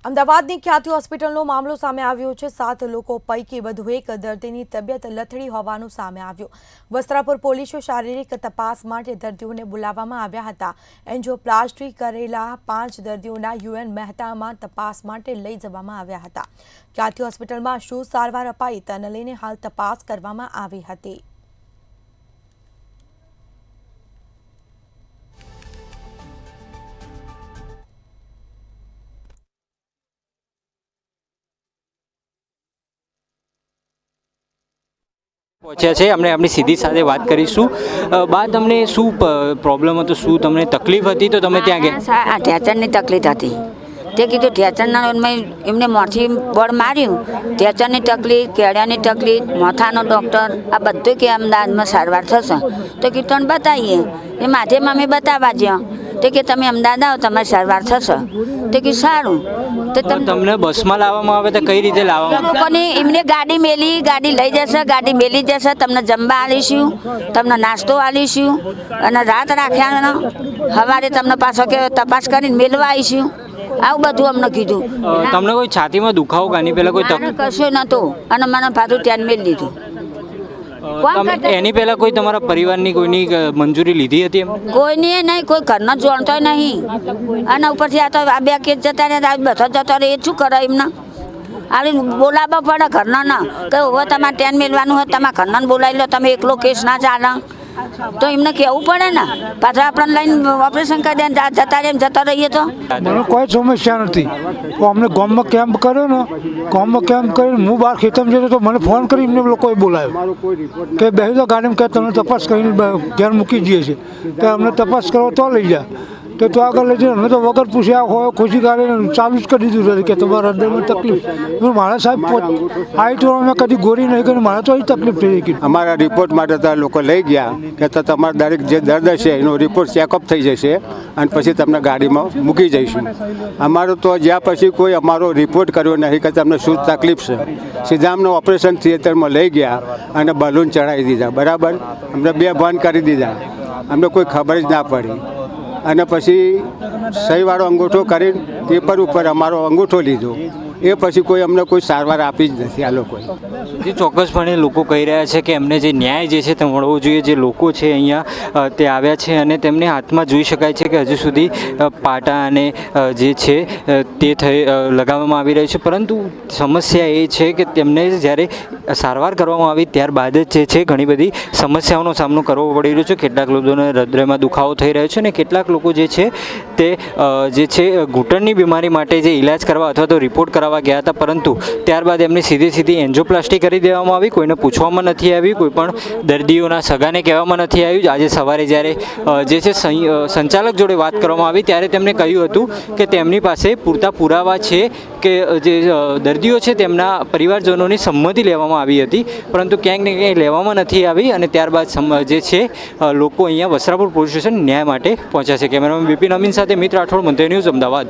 અમદાવાદની ખ્યાતિ હોસ્પિટલનો મામલો સામે આવ્યો છે। 7 લોકો પૈકી વધુ એક દર્દીની તબિયત લથડી હોવાનું સામે આવ્યું। વસ્ત્રાપુર પોલીસે શારીરિક તપાસ માટે દર્દીઓને બોલાવવામાં આવ્યા હતા। એન્જિયોપ્લાસ્ટી કરેલા 5 દર્દીઓના યુએન મહેતામાં તપાસ માટે લઈ જવામાં આવ્યા હતા। ખ્યાતિ હોસ્પિટલમાં શું સારવાર અપાઈ તેને લઈને હાલ તપાસ કરવામાં આવી હતી। પહોંચ્યા છે અમને આપણી સીધી સાથે વાત કરીશું। બા તમને શું પ્રોબ્લેમ હતો, શું તમને તકલીફ હતી તો તમે ત્યાં ગયા? ઠેચરની તકલીફ હતી તે કીધું ઠેચરના એમને મોંથી બળ માર્યું। ઠેચરની તકલીફ, કેળાની તકલીફ, માથાનો ડૉક્ટર આ બધું કે અમદાવાદમાં સારવાર થશે તો કે તને બતાવીએ। એ માધ્યમમાં અમે બતાવવા જ્યાં તે કે તમે અમદાવાદ આવો તમારી સારવાર થશે તે કે સારું। તો તમને બસમાં લાવવામાં આવે તો કઈ રીતે લાવવામાં? લોકોને એમને ગાડી મેલી, ગાડી લઈ જશે, ગાડી મેલી જશે, તમને જમવા આલીશું, તમને નાસ્તો આલીશું અને રાત રાખ્યા સવારે તમને પાછો કે તપાસ કરીને મેળવા આવીશું। આવું બધું અમને કીધું। તમને કોઈ છાતીમાં દુખાવો કે આની પહેલાં કોઈ તકલીફ? કશું નહોતું અને મને પાછું ત્યાં મેળ લીધું। એની પહેલાં કોઈ તમારા પરિવારની કોઈની મંજૂરી લીધી હતી એમ? કોઈની નહીં, કોઈ ઘરનો જાણતો નહીં અને ઉપરથી આ તો આ બે કેસ જતા રહ્યા, બધા જતા રહે, એ શું કરે એમને? આવી બોલાવવા પડે ઘરના ના કે હવે તમારે ત્યાં મેળવાનું હોય તમારા ઘરનાને બોલાવી લો, તમે એકલો કેસ ના ચાલે તો એમને કહેવું પડે ને। પાછા આપણને લઈને ઓપરેશન કરી દે જતા રહે જતા રહીએ તો મને કોઈ સમસ્યા નથી। તો અમને ગામમાં કેમ્પ કર્યો ને, ગામમાં કેમ્પ કરીને હું બહાર ખેતરમાં જતો તો મને ફોન કરી એમને લોકોએ બોલાવ્યો કે બેસી દો ગાડીમાં કે તમને તપાસ કરીને ઘેર મૂકી જઈએ છીએ તો અમને તપાસ કરો તો લઈ જાય તો આગળ લઈ જઈએ। અમે તો વગર પૂછ્યા હોય ખુશી કાઢીને ચાલુ જ કરી દીધું કે તમારા હૃદયમાં તકલીફ। મારા સાહેબ હાઈટ મેં કદી ગોળી નહીં કરી, મારે તો એ તકલીફ થઈ ગઈ। અમારા રિપોર્ટ માટે તો લોકો લઈ ગયા કે તો તમારા દરેક જે દર્દ છે એનો રિપોર્ટ ચેકઅપ થઈ જશે અને પછી તમને ગાડીમાં મૂકી જઈશું। અમારું તો જ્યાં પછી કોઈ અમારો રિપોર્ટ કર્યો નહીં કે તમને શું તકલીફ છે। સીધા અમને ઓપરેશન થિયેટરમાં લઈ ગયા અને બલૂન ચડાવી દીધા, બરાબર, અમને બે બંધ કરી દીધા, અમને કોઈ ખબર જ ના પડી અને પછી સહીવાળો અંગૂઠો કરીને પેપર ઉપર અમારો અંગૂઠો લીધો, એ પછી કોઈ અમને કોઈ સારવાર આપી જ નથી આ લોકોએ। જે ચોક્કસપણે લોકો કહી રહ્યા છે કે એમને જે ન્યાય જે છે તે મળવો જોઈએ। જે લોકો છે અહીંયા તે આવ્યા છે અને તેમને હાથમાં જોઈ શકાય છે કે હજુ સુધી પાટા અને જે છે તે લગાવવામાં આવી રહ્યું છે, પરંતુ સમસ્યા એ છે કે તેમને જ્યારે સારવાર કરવામાં આવી ત્યારબાદ જ જે છે ઘણી બધી સમસ્યાઓનો સામનો કરવો પડી રહ્યો છે। કેટલાક લોકોને હૃદયમાં દુખાવો થઈ રહ્યો છે અને કેટલાક લોકો જે છે તે જે છે ઘૂંટણની બીમારી માટે જે ઇલાજ કરવા અથવા તો રિપોર્ટ કરાવવા ગયા હતા, પરંતુ ત્યારબાદ એમની સીધી એન્જિયોપ્લાસ્ટી કરી દેવામાં આવી। કોઈને પૂછવામાં નથી આવ્યું, કોઈ પણ દર્દીઓના સગાને કહેવામાં નથી આવ્યું। આજે સવારે જ્યારે જે છે સંચાલક જોડે વાત કરવામાં આવી ત્યારે તેમણે કહ્યું હતું કે તેમની પાસે પૂરતા પુરાવા છે કે જે દર્દીઓ છે તેમના પરિવારજનોની સંમતિ લેવામાં આવી હતી, પરંતુ ક્યાંક ને ક્યાંક લેવામાં નથી આવી અને ત્યારબાદ જે છે લોકો અહીંયા વસ્ત્રાપુર પોલીસ સ્ટેશન ન્યાય માટે પહોંચ્યા છે। કેમેરામેન બિપિન અમીન સાથે મિત્ર રાઠોડ, મંતવ્ય ન્યૂઝ, અમદાવાદ।